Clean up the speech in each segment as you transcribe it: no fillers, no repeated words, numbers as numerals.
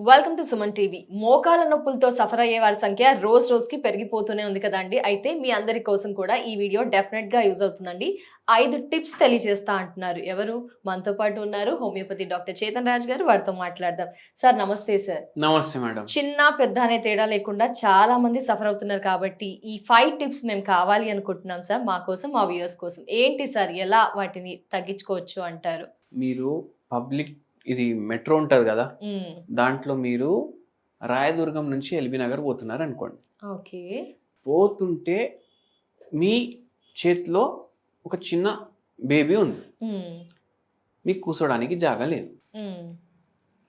Welcome to Suman TV. మోకాల నొప్పులతో suffer అయ్యే వారి సంఖ్య రోజు రోజుకి పెరిగిపోతూనే ఉంది కదండి. అయితే మీ అందరి కోసం కూడా ఈ వీడియో డెఫినెట్ గా యూజ్ అవుతుందండి. 5 టిప్స్ తెలియజేస్తా అంటున్నారు. ఎవరు మనతో పాటు ఉన్నారు? హోమియోపతి డాక్టర్ చేతన్ రాజ్ గారు. వారితో మాట్లాడదాం. సార్ నమస్తే సార్. నమస్తే మేడం. చిన్న పెద్ద అనే తేడా లేకుండా చాలా మంది సఫర్ అవుతున్నారు కాబట్టి ఈ 5 టిప్స్ మేము కావాలి అనుకుంటున్నాం సార్. మా కోసం, మా వ్యూయర్స్ కోసం. ఏంటి సార్, ఎలా వాటిని తగ్గించుకోవచ్చు అంటారు? మీరు పబ్లిక్ ఇది మెట్రో ఉంటుంది కదా, దాంట్లో మీరు రాయదుర్గం నుంచి ఎల్బీ నగర్ పోతున్నారు అనుకోండి. ఓకే. పోతుంటే మీ చేతిలో ఒక చిన్న బేబీ ఉంది, మీకు కూర్చోడానికి జాగా లేదు,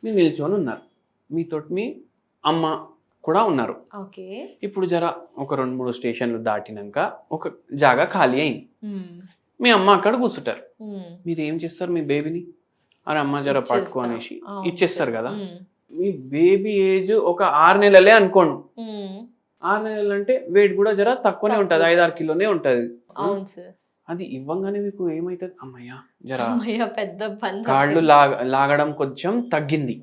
మీరు నిల్చొని ఉన్నారు, మీతోటి మీ అమ్మ కూడా ఉన్నారు. ఓకే. ఇప్పుడు జర ఒక 2-3 స్టేషన్లు దాటినాక ఒక జాగా ఖాళీ అయింది, మీ అమ్మ అక్కడ కూర్చుంటారు. మీరు ఏం చేస్తారు? మీ బేబీని అరే అమ్మ జర పట్టుకో అనేసి ఇచ్చేస్తారు కదా. మీ బేబీ ఏజ్ ఒక 6 నెలలే అనుకోండి. 6 నెలలు అంటే వెయిట్ కూడా జర తక్కువనే ఉంటది, 5-6 కిలోనే ఉంటది. అది ఇవ్వంగానే మీకు ఏమైతుంది? అమ్మయ్య జర పెద్ద కాళ్ళు లాగడం కొంచెం తగ్గింది.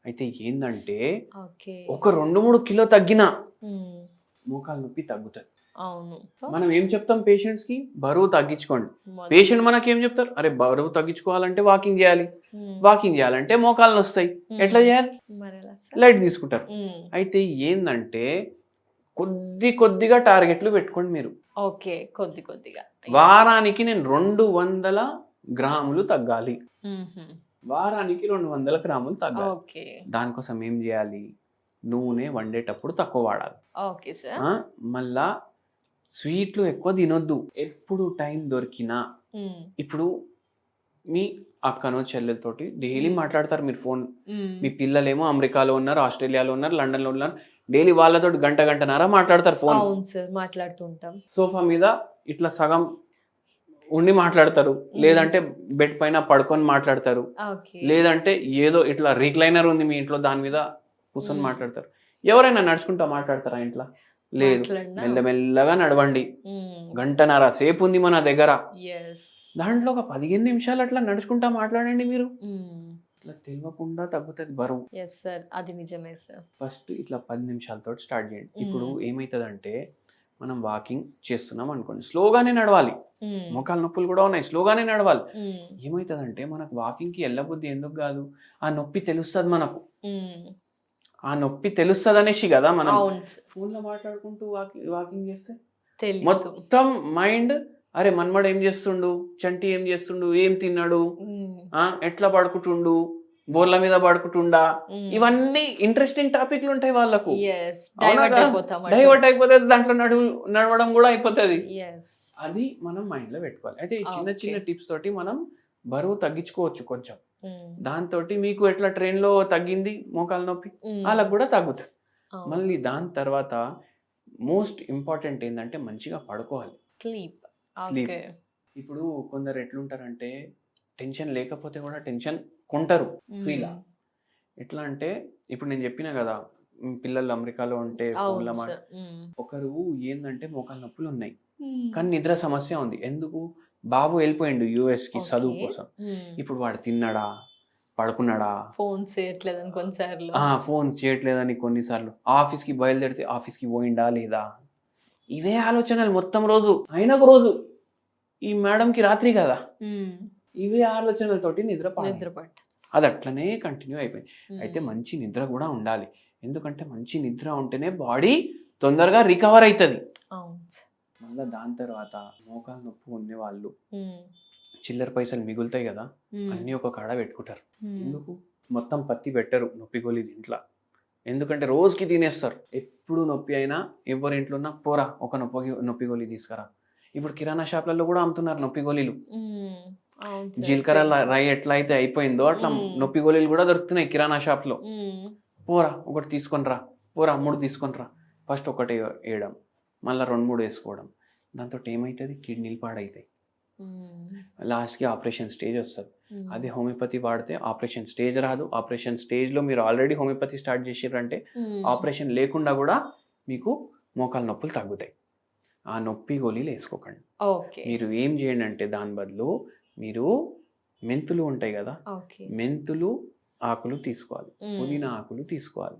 అయితే ఏందంటే ఒక 2-3 కిలో తగ్గినా మోకాలు నొప్పి తగ్గుతుంది. మనం ఏం చెప్తాం పేషెంట్స్ కి? బరువు తగ్గించుకోండి. పేషెంట్ మనకి ఏం చెప్తారు? అరే బరువు తగ్గించుకోవాలంటే వాకింగ్ చేయాలి, వాకింగ్ చేయాలంటే మోకాళ్ళు వస్తాయి, ఎట్లా చేయాలి? లైట్ తీసుకుంటారు. అయితే ఏందంటే కొద్దిగా టార్గెట్లు పెట్టుకోండి మీరు. ఓకే, కొద్దిగా. వారానికి నేను 200 గ్రాములు తగ్గాలి, వారానికి 200 గ్రాములు తగ్గాలి. దానికోసం ఏం చేయాలి? నూనె వండేటప్పుడు తక్కువ వాడాలి. Okay sir. మళ్ళా స్వీట్లు ఎక్కువ తినొద్దు. ఎప్పుడు టైం దొరికినా, ఇప్పుడు మీ అక్కనో చెల్లెలతోటి డైలీ మాట్లాడతారు మీరు ఫోన్. మీ పిల్లలేమో అమెరికాలో ఉన్నారు, ఆస్ట్రేలియాలో ఉన్నారు, లండన్లో ఉన్నారు. డైలీ వాళ్ళతో గంటన్నర మాట్లాడతారు ఫోన్. మాట్లాడుతూ ఉంటాం. సోఫా మీద ఇట్లా సగం ఉండి మాట్లాడతారు, లేదంటే బెడ్ పైన పడుకొని మాట్లాడతారు, లేదంటే ఏదో ఇట్లా రిక్లైనర్ ఉంది మీ ఇంట్లో, దాని మీద కూర్చొని మాట్లాడతారు. ఎవరైనా నడుచుకుంటా మాట్లాడతారా ఇంట్లో? లేదు. మెల్లమెల్లగా నడవండి. గంటన్నర సేపు ఉంది మన దగ్గర, దాంట్లో ఒక 15 నిమిషాలు అట్లా నడుచుకుంటా మాట్లాడండి. మీరు ఇట్లా తెలియకుండా తగ్గుతుంది బరువు. అది నిజమే సార్. ఫస్ట్ ఇట్లా 10 నిమిషాలతో స్టార్ట్ చేయండి. ఇప్పుడు ఏమైతుందంటే మనం వాకింగ్ చేస్తున్నాం అనుకోండి, స్లోగానే నడవాలి. మోకాలు నొప్పులు కూడా ఉన్నాయి, స్లోగానే నడవాలి. ఏమైతుందంటే మనకు వాకింగ్కి వెళ్ళబుద్ధి ఎందుకు కాదు? ఆ నొప్పి తెలుస్తుంది మనకు. ఆ నొప్పి తెలుస్తుంది అనేసి కదా మనం ఫోన్లో మాట్లాడుకుంటూ వాకింగ్ చేస్తే మొత్తం మైండ్ అరే మన్మడు ఏం చేస్తుండు, చంటి ఏం చేస్తుండు, ఏం తిన్నాడు, ఎట్లా పడుకుంటుండు, బోర్ల మీద పడుకుంటుండా, ఇవన్నీ ఇంట్రెస్టింగ్ టాపిక్లు ఉంటాయి వాళ్ళకు. డైవర్ట్ అయిపోతుంది, దాంట్లో నడవడం కూడా అయిపోతుంది. అది మనం మైండ్ లో పెట్టుకోవాలి. అయితే ఈ చిన్న టిప్స్ తోటి మనం బరువు తగ్గించుకోవచ్చు కొంచెం. దాంతో మీకు ఎట్లా ట్రైన్ లో తగ్గింది మోకాలు నొప్పి, అలా కూడా తగ్గుతుంది. మళ్ళీ దాని తర్వాత మోస్ట్ ఇంపార్టెంట్ ఏంటంటే మంచిగా పడుకోవాలి, స్లీప్. ఇప్పుడు కొందరు ఎట్లుంటారంటే టెన్షన్ లేకపోతే కూడా టెన్షన్ కొంటారు ఫ్రీలా. ఎట్లా అంటే ఇప్పుడు నేను చెప్పిన కదా, పిల్లలు అమెరికాలో ఉంటే ఫోన్ల ఒకరు ఏంటంటే మోకాలు నొప్పులు ఉన్నాయి కానీ నిద్ర సమస్య ఉంది. ఎందుకు? బాబు వెళ్ళిపోయిండు US కి చదువు కోసం. ఇప్పుడు వాడు తిన్నాడా, పడుకున్నాడా, ఫోన్ చేయట్లేదని కొన్నిసార్లు ఆఫీస్కి బయలుదేరితే ఆఫీస్కి పోయిండా లేదా, ఇవే ఆలోచనలు మొత్తం రోజు. అయినా ఒక రోజు ఈ మేడంకి రాత్రి కదా, ఇవే ఆలోచనలతోటి నిద్ర అది అట్లనే కంటిన్యూ అయిపోయింది. అయితే మంచి నిద్ర కూడా ఉండాలి. ఎందుకంటే మంచి నిద్ర ఉంటేనే బాడీ తొందరగా రికవర్ అవుతుంది. మళ్ళీ దాని తర్వాత మోకాలు నొప్పి ఉండే వాళ్ళు చిల్లర పైసలు మిగులుతాయి కదా, అన్ని ఒక కాడ పెట్టుకుంటారు. ఎందుకు? మొత్తం పత్తి పెట్టరు నొప్పి గోళీలు ఇంట్లో, ఎందుకంటే రోజుకి తినేస్తారు. ఎప్పుడు నొప్పి అయినా ఎవరి ఇంట్లో ఉన్నా పోరా ఒక నొప్పి గోళీ తీసుకురా. ఇప్పుడు కిరాణా షాప్లలో కూడా అమ్ముతున్నారు నొప్పి గోళీలు. జీలకర్ర రై ఎట్లా అయితే అయిపోయిందో అట్లా నొప్పి గోళీలు కూడా దొరుకుతున్నాయి కిరాణా షాప్ లో. పోరా ఒకటి తీసుకొని రా, పోరా 3 తీసుకొని రా. ఫస్ట్ ఒకటి వేయడం, మళ్ళీ 2-3 వేసుకోవడం. దాంతో ఏమవుతుంది? కిడ్నీలు పాడవుతాయి, లాస్ట్కి ఆపరేషన్ స్టేజ్ వస్తుంది. అదే హోమియోపతి వాడితే ఆపరేషన్ స్టేజ్ రాదు. ఆపరేషన్ స్టేజ్లో మీరు ఆల్రెడీ హోమియోపతి స్టార్ట్ చేసారంటే ఆపరేషన్ లేకుండా కూడా మీకు మోకాలు నొప్పులు తగ్గుతాయి. ఆ నొప్పి గోళీలు వేసుకోకండి. మీరు ఏం చేయండి అంటే దాని బదులు మీరు మెంతులు ఉంటాయి కదా, మెంతులు ఆకులు తీసుకోవాలి, పుదీనా ఆకులు తీసుకోవాలి,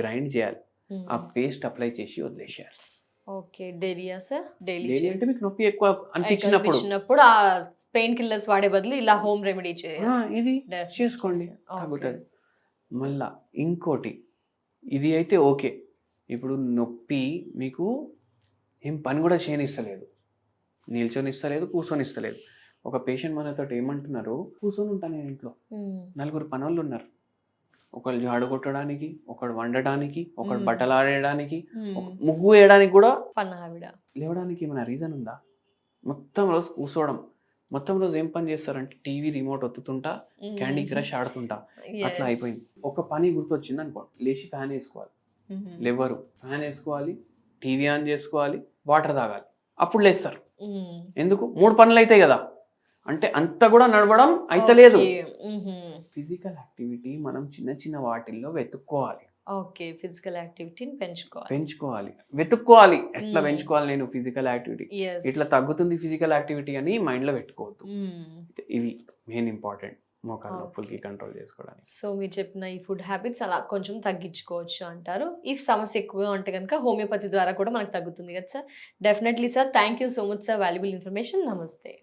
గ్రైండ్ చేయాలి, ఆ పేస్ట్ అప్లై చేసి వదిలేసేయాలి. ఓకే, డైలీయా సార్? డైలీ డైలీ అంటే మీకు నొప్పి ఎక్కువ అనిపించినప్పుడు ఆ పెయిన్ కిల్లర్స్ వాడే బదులు ఇలా హోమ్ రెమెడీ ఇది చేసుకోండి, తగ్గుతుంది. మళ్ళా ఇంకోటి, ఇది అయితే ఓకే, ఇప్పుడు నొప్పి మీకు ఏం పని కూడా చేయనిస్తలేదు, నిల్చొనిస్తలేదు, కూర్చొనిస్తలేదు. ఒక పేషెంట్ మనతో ఏమంటున్నారు, కూర్చొని ఉంటాను నేను ఇంట్లో, 4 పనోళ్ళు ఉన్నారు, ఒకళ్ళు జాడు కొట్టడానికి, ఒకడు వండడానికి, ఒకడు బట్టలు ఆడేయడానికి, ముగ్గు వేయడానికి కూడా లేవడానికి ఏమైనా రీజన్ ఉందా? మొత్తం రోజు కూర్చోవడం, మొత్తం రోజు ఏం పని చేస్తారంటే టీవీ రిమోట్ ఒత్తుతుంటా, క్యాండీ క్రష్ ఆడుతుంటా, అట్లా అయిపోయింది. ఒక పని గుర్తొచ్చింది అనుకో, లేచి ఫ్యాన్ వేసుకోవాలి, లేవరు, ఫ్యాన్ వేసుకోవాలి, టీవీ ఆన్ చేసుకోవాలి, వాటర్ తాగాలి, అప్పుడు లేస్తారు. ఎందుకు? 3 పనులు అవుతాయి కదా, అంటే అంత కూడా నడవడం అయితలేదు. ఫిజికల్ యాక్టివిటీ మనం చిన్న చిన్న వాటిల్లో వెతుక్కోవాలి. ఓకే, ఫిజికల్ యాక్టివిటీని పెంచుకోవాలి, వెతుక్కోవాలి. ఎట్లా పెంచుకోవాలి నేను ఫిజికల్ యాక్టివిటీ, ఇట్లా తగ్గుతుంది ఫిజికల్ యాక్టివిటీ అని మైండ్ లో పెట్టుకోవద్దు. ఇవి మెయిన్ ఇంపార్టెంట్ మోకాళ్ళ నొప్పులకి కంట్రోల్ చేసుకోవడానికి. సో మీరు చెప్పిన ఈ ఫుడ్ హ్యాబిట్స్ అలా కొంచెం తగ్గించుకోవచ్చు అంటారు. ఈ సమస్య ఎక్కువగా ఉంటే కనుక హోమియోపతి ద్వారా కూడా మనకు తగ్గుతుంది కదా sir? Definitely sir, thank you so much sir, valuable information. నమస్తే.